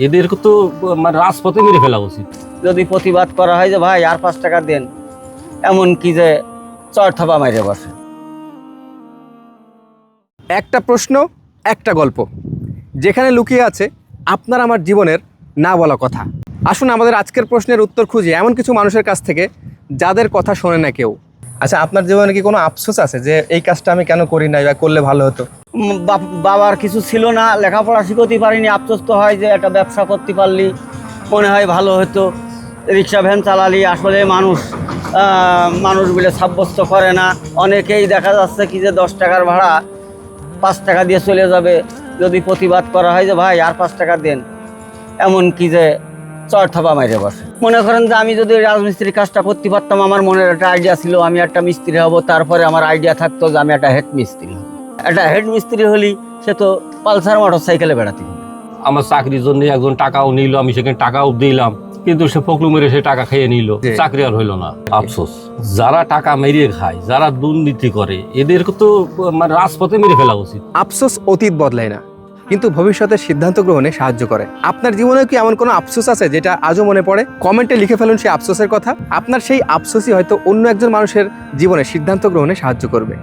এদেরকে তো মানে রাজপথে মেরে ফেলা উচিত। যদি প্রতিবাদ করা হয় যে ভাই আর 5 টাকা দেন, এমন কি যে চর থাপা মাইরে বসে। একটা প্রশ্ন, একটা গল্প, যেখানে লুকিয়ে আছে আপনার আমার জীবনের না বলা কথা। আসুন আমাদের আজকের প্রশ্নের উত্তর খুঁজি এমন কিছু মানুষের কাছ থেকে যাদের কথা শোনে না কেউ। আচ্ছা, আপনার জীবনে কি কোনো আফসোস আছে যে এই কাজটা আমি কেন করি নাই বা করলে ভালো হতো? বাবার কিছু ছিল না, লেখাপড়া শিখতে পারিনি, আফসোস তো হয় যে একটা ব্যবসা করতে পারলি মনে হয় ভালো হতো। রিক্সা ভ্যান চালালি, আসলে মানুষ বলে সাব্যস্ত করে না। অনেকেই দেখা যাচ্ছে কি যে 10 টাকার ভাড়া 5 টাকা দিয়ে চলে যাবে। যদি প্রতিবাদ করা হয় যে ভাই আর 5 টাকা দেন, এমন কি যে চর থাপা মাইরে বসে। মনে করেন যে আমি যদি রাজমিস্ত্রির কাজটা করতে পারতাম, আমার মনের একটা আইডিয়া ছিল আমি একটা মিস্ত্রি হব, তারপরে আমার আইডিয়া থাকতো যে আমি একটা হেড মিস্ত্রি হব। একটা হেড মিস্ত্রি হলি সে তো পালসার মোটর সাইকেলে বেড়াতে হবে। আমার চাকরির জন্য একজন টাকাও নিল, আমি সেখানে টাকাও দিলাম, কিন্তু সে ফকলু মেরে সে টাকা খেয়ে নিল, চাকরি আর হইলো না। আফসোস, যারা টাকা মেরে খায়, যারা দুর্নীতি করে, এদেরকে তো মানে রাজপথে মেরে ফেলা উচিত। আফসোস অতীত বদলায় না, কিন্তু ভবিষ্যতের সিদ্ধান্ত গ্রহণে সাহায্য করে। আপনার জীবনে কি এমন কোনো আফসোস আছে যেটা আজও মনে পড়ে? কমেন্টে লিখে ফেলুন সেই আফসোসের কথা। আপনার সেই আফসোসই হয়তো অন্য একজন মানুষের জীবনে সিদ্ধান্ত গ্রহণে সাহায্য করবে।